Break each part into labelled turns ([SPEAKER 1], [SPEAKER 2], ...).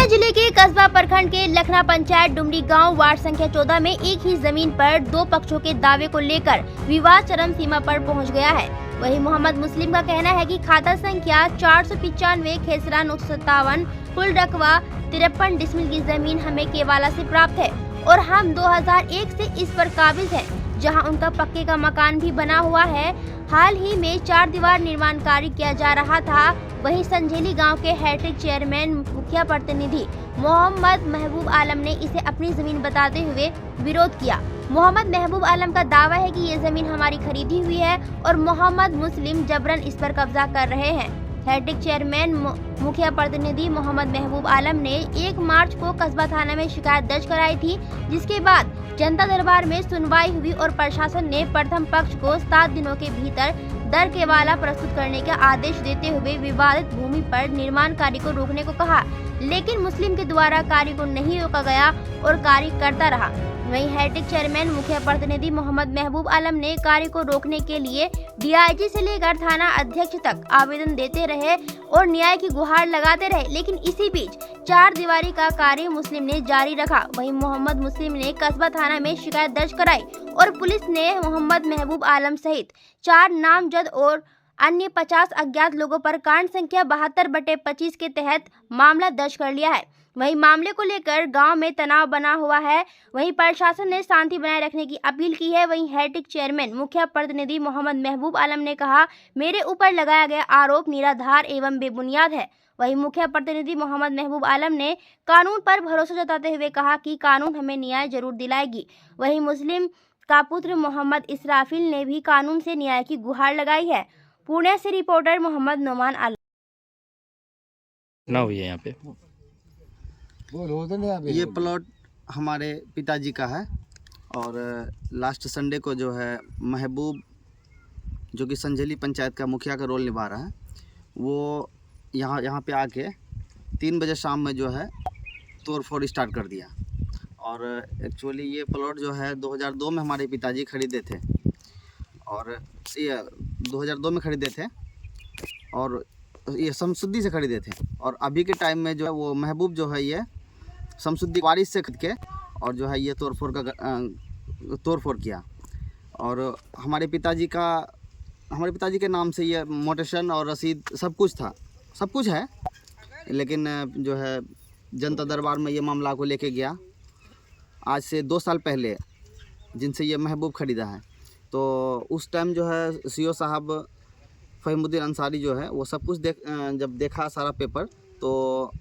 [SPEAKER 1] जिले के कस्बा प्रखंड के लखना पंचायत डुमरी गांव वार्ड संख्या 14 में एक ही जमीन पर दो पक्षों के दावे को लेकर विवाद चरम सीमा पर पहुंच गया है। वहीं मोहम्मद मुस्लिम का कहना है कि खाता संख्या 495 खेसरा 957 कुल रकबा 53 डिसमिल की जमीन हमें केवाला से प्राप्त है और हम 2001 से इस पर काबिज हैं, जहां उनका पक्के का मकान भी बना हुआ है। हाल ही में 4 दीवार निर्माण कार्य किया जा रहा था। वहीं संझेली गांव के हैट्रिक चेयरमैन मुखिया प्रतिनिधि मोहम्मद महबूब आलम ने इसे अपनी जमीन बताते हुए विरोध किया। मोहम्मद महबूब आलम का दावा है कि ये जमीन हमारी खरीदी हुई है और मोहम्मद मुस्लिम जबरन इस पर कब्जा कर रहे हैं। हैट्रिक चेयरमैन मुखिया प्रतिनिधि मोहम्मद महबूब आलम ने 1 मार्च को कस्बा थाना में शिकायत दर्ज कराई थी, जिसके बाद जनता दरबार में सुनवाई हुई और प्रशासन ने प्रथम पक्ष को 7 दिनों के भीतर दर केवाला प्रस्तुत करने का आदेश देते हुए विवादित भूमि पर निर्माण कार्य को रोकने को कहा, लेकिन मुस्लिम के द्वारा कार्य को नहीं रोका गया और कार्य करता रहा। वहीं हैट्रिक चेयरमैन मुखिया प्रतिनिधि मोहम्मद महबूब आलम ने कार्य को रोकने के लिए डीआईजी से लेकर थाना अध्यक्ष तक आवेदन देते रहे और न्याय की गुहार लगाते रहे, लेकिन इसी बीच 4 दीवारी का कार्य मुस्लिम ने जारी रखा। वहीं मोहम्मद मुस्लिम ने कस्बा थाना में शिकायत दर्ज कराई और पुलिस ने मोहम्मद महबूब आलम सहित 4 नामजद और अन्य 50 अज्ञात लोगों पर कांड संख्या 72/25 के तहत मामला दर्ज कर लिया है। वहीं मामले को लेकर गांव में तनाव बना हुआ है। वहीं प्रशासन ने शांति बनाए रखने की अपील की है। वहीं हैट्रिक चेयरमैन मुखिया प्रतिनिधि मोहम्मद महबूब आलम ने कहा, मेरे ऊपर लगाया गया आरोप निराधार एवं बेबुनियाद है। वहीं मुखिया प्रतिनिधि मोहम्मद महबूब आलम ने कानून पर भरोसा जताते हुए कहा कि कानून हमें न्याय जरूर दिलाएगी। वहीं मुस्लिम का पुत्र मोहम्मद इसराफिल ने भी कानून से न्याय की गुहार लगाई है। पुणे से रिपोर्टर मोहम्मद नोमान आलम।
[SPEAKER 2] ना हुई है यहाँ पे
[SPEAKER 3] ये प्लॉट हमारे पिताजी का है और लास्ट संडे को जो है महबूब, जो कि संझेली पंचायत का मुखिया का रोल निभा रहा है, वो यहाँ पे आके 3 बजे शाम में जो है तोड़ फोड़ स्टार्ट कर दिया। और एक्चुअली ये प्लॉट जो है 2002 में हमारे पिताजी खरीदे थे और ये 2002 में खरीदे थे और ये शमसुद्दी से खरीदे थे। और अभी के टाइम में जो है वो महबूब जो है ये शमसुद्दी वारिस से खरीद के और जो है ये तोड़ फोड़ किया। और हमारे पिताजी के नाम से ये मोटेशन और रसीद सब कुछ है, लेकिन जो है जनता दरबार में ये मामला को लेके गया आज से 2 साल पहले, जिनसे ये महबूब खरीदा है। तो उस टाइम जो है सीओ साहब फहीमुद्दीन अंसारी जो है वो सब कुछ जब देखा सारा पेपर, तो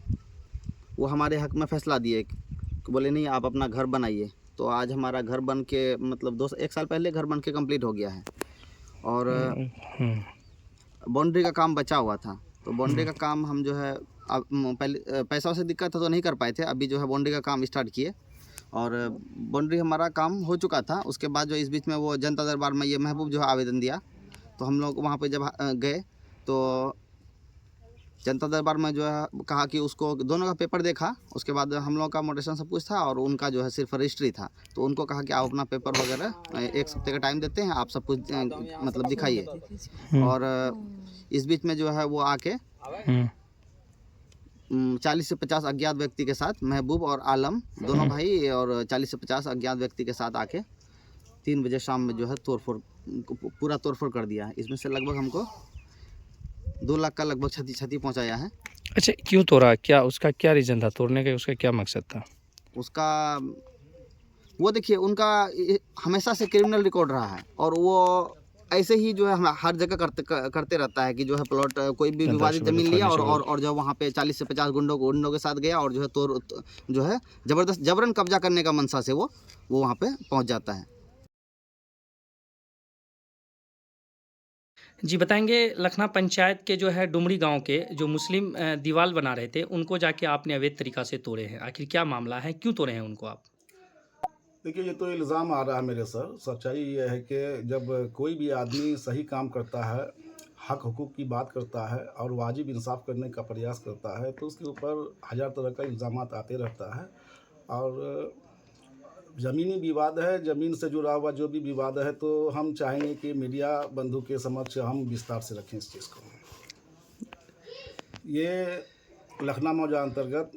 [SPEAKER 3] वो हमारे हक में फ़ैसला दिए कि बोले नहीं, आप अपना घर बनाइए। तो आज हमारा घर बन के मतलब 1 साल पहले घर बन के कंप्लीट हो गया है। और बाउंड्री का काम बचा हुआ था, तो बाउंड्री का काम हम जो है पहले पैसा से दिक्कत था तो नहीं कर पाए थे। अभी जो है बाउंड्री का काम स्टार्ट किए और बाउंड्री हमारा काम हो चुका था। उसके बाद जो इस बीच में वो जनता दरबार में ये महबूब जो है आवेदन दिया, तो हम लोग वहाँ पे जब गए तो जनता दरबार में जो है कहा कि उसको दोनों का पेपर देखा। उसके बाद हम लोग का मोटेशन सब कुछ था और उनका जो है सिर्फ रजिस्ट्री था। तो उनको कहा कि आप अपना पेपर वगैरह 1 हफ्ते का टाइम देते हैं, आप सब कुछ मतलब दिखाइए। और इस बीच में जो है वो आके 40 से 50 अज्ञात व्यक्ति के साथ, महबूब और आलम दोनों भाई, और 40 से 50 अज्ञात व्यक्ति के साथ आके 3 बजे शाम में जो है पूरा तोड़फोड़ कर दिया है। इसमें से लगभग हमको 2 लाख का लगभग क्षति पहुंचाया है।
[SPEAKER 2] अच्छा, क्यों तोड़ा? क्या उसका क्या रीज़न था तोड़ने का? उसका क्या मकसद था?
[SPEAKER 3] उसका वो देखिए, उनका हमेशा से क्रिमिनल रिकॉर्ड रहा है और वो ऐसे ही जो है हर जगह करते रहता है कि जो है प्लॉट कोई भी विवादित ज़मीन लिया और जो वहाँ पे 40 से 50 गुंडों के साथ गया और जो है जो है जबरन कब्जा करने का मंशा से वो वहाँ पे पहुँच जाता है।
[SPEAKER 2] जी बताएंगे, लखना पंचायत के जो है डुमरी गांव के जो मुस्लिम दीवार बना रहे थे, उनको जाके आपने अवैध तरीका से तोड़े हैं। आखिर क्या मामला है, क्यों तोड़े हैं उनको आप?
[SPEAKER 4] देखिए, ये तो इल्ज़ाम आ रहा है मेरे सर। सच्चाई ये है कि जब कोई भी आदमी सही काम करता है, हक हुकूक की बात करता है और वाजिब इंसाफ करने का प्रयास करता है, तो उसके ऊपर 1000 तरह का इल्ज़ामात आते रहता है। और ज़मीनी विवाद है, ज़मीन से जुड़ा हुआ जो भी विवाद है, तो हम चाहेंगे कि मीडिया बंधु के समक्ष हम विस्तार से रखें इस चीज़ को। ये लखना मौजा अंतर्गत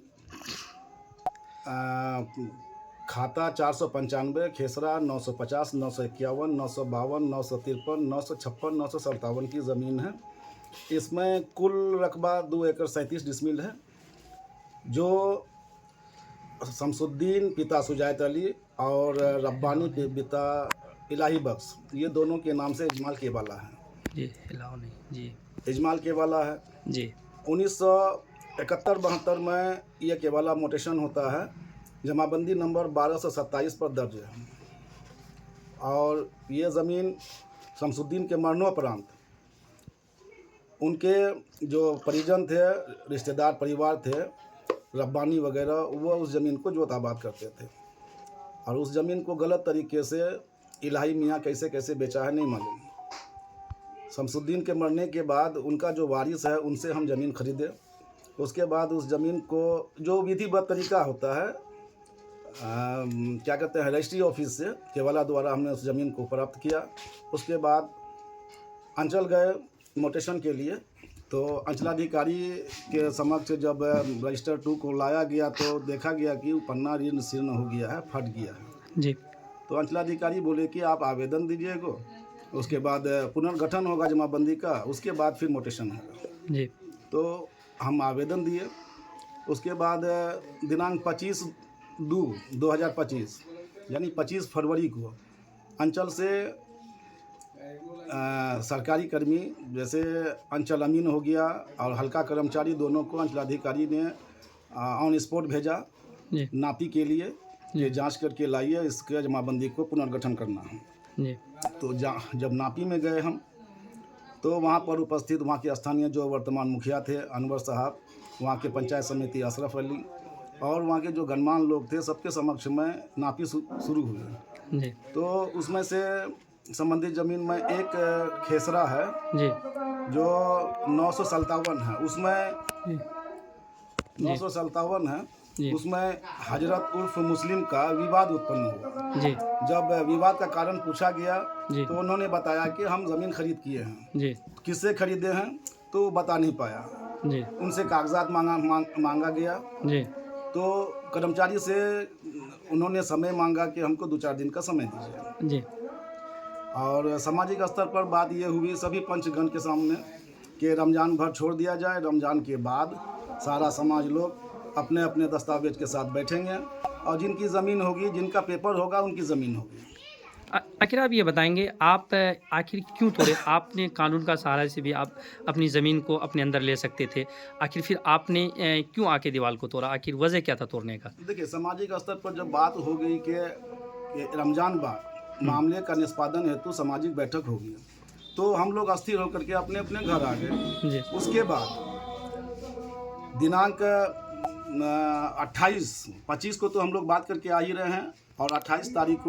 [SPEAKER 4] खाता 495, खेसरा 950, 951, 952, 953, 956, 957 की ज़मीन है। इसमें कुल रकबा 2 एकड़ 37 डिसमिल है, जो शमसुद्दीन पिता सुजात अली और रब्बानी पिता इलाही बख्श, ये दोनों के नाम से इजमाल केवाला है।
[SPEAKER 2] जी हिलाओ नहीं जी।
[SPEAKER 4] इजमाल केवाला है।
[SPEAKER 2] जी
[SPEAKER 4] 1971-72 में ये केवाला मोटेशन होता है, जमाबंदी नंबर 1227 पर दर्ज है। और ये ज़मीन शमसुद्दीन के मरणोपरांत उनके जो परिजन थे, रिश्तेदार परिवार थे, रब्बानी वगैरह, वो उस ज़मीन को जोत आबाद करते थे। और उस ज़मीन को गलत तरीके से इलाही मियाँ कैसे कैसे बेचा है नहीं मालूम। शमसुद्दीन के मरने के बाद उनका जो वारिस है उनसे हम ज़मीन खरीदे। उसके बाद उस ज़मीन को जो विधिवत तरीका होता है, क्या कहते हैं, रजिस्ट्री ऑफिस से केवाला द्वारा हमने उस ज़मीन को प्राप्त किया। उसके बाद अंचल गए मोटेशन के लिए, तो अंचलाधिकारी के समक्ष जब रजिस्टर 2 को लाया गया तो देखा गया कि पन्ना ऋण शीर्ण हो गया है, फट गया है।
[SPEAKER 2] जी
[SPEAKER 4] तो अंचलाधिकारी बोले कि आप आवेदन दीजिएगा, उसके बाद पुनर्गठन होगा जमाबंदी का, उसके बाद फिर मोटेशन होगा।
[SPEAKER 2] जी
[SPEAKER 4] तो हम आवेदन दिए। उसके बाद दिनांक 25/2/2025 यानी 25 फरवरी को अंचल से सरकारी कर्मी जैसे अंचल अमीन हो गया और हल्का कर्मचारी, दोनों को अंचलाधिकारी ने ऑन स्पॉट भेजा
[SPEAKER 2] जी
[SPEAKER 4] नापी के लिए, ये जांच करके लाइए, इसके जमाबंदी को पुनर्गठन करना है।
[SPEAKER 2] जी
[SPEAKER 4] तो जब नापी में गए हम, तो वहाँ पर उपस्थित वहाँ के स्थानीय जो वर्तमान मुखिया थे अनवर साहब, वहाँ के पंचायत समिति अशरफ अली और वहाँ के जो गणमान्य लोग थे, सबके समक्ष में नापी शुरू हुई।
[SPEAKER 2] जी
[SPEAKER 4] तो उसमें से संबंधित ज़मीन में एक खेसरा है
[SPEAKER 2] जी
[SPEAKER 4] जो 957 है, उसमें
[SPEAKER 2] जी
[SPEAKER 4] 957 है,
[SPEAKER 2] जी
[SPEAKER 4] उसमें हजरत उर्फ मुस्लिम का विवाद उत्पन्न हुआ।
[SPEAKER 2] जी
[SPEAKER 4] जब विवाद का कारण पूछा गया
[SPEAKER 2] जी
[SPEAKER 4] तो उन्होंने बताया कि हम ज़मीन खरीद किए हैं।
[SPEAKER 2] जी
[SPEAKER 4] किससे खरीदे हैं तो वो बता नहीं पाया।
[SPEAKER 2] जी
[SPEAKER 4] उनसे कागजात मांगा गया।
[SPEAKER 2] जी
[SPEAKER 4] तो कर्मचारी से उन्होंने समय मांगा कि हमको 2-4 दिन का समय दीजिए।
[SPEAKER 2] जी
[SPEAKER 4] और सामाजिक स्तर पर बात ये हुई सभी पंचगण के सामने कि रमज़ान भर छोड़ दिया जाए, रमज़ान के बाद सारा समाज लोग अपने अपने दस्तावेज के साथ बैठेंगे और जिनकी ज़मीन होगी, जिनका पेपर होगा, उनकी ज़मीन होगी।
[SPEAKER 2] आखिर आप ये बताएंगे, आप आखिर क्यों तोड़े? आपने कानून का सहारा से भी आप अपनी ज़मीन को अपने अंदर ले सकते थे, आखिर फिर आपने क्यों आके दीवार को तोड़ा? आखिर वजह क्या था तोड़ने का?
[SPEAKER 4] देखिए, सामाजिक स्तर पर जब बात हो गई कि रमज़ान बाद मामले का निष्पादन हेतु सामाजिक बैठक होगी, तो हम लोग अस्थिर होकर के अपने अपने घर आ गए।
[SPEAKER 2] जी
[SPEAKER 4] उसके बाद दिनांक 28-25 को तो हम लोग बात करके आ ही रहे हैं और 28 तारीख को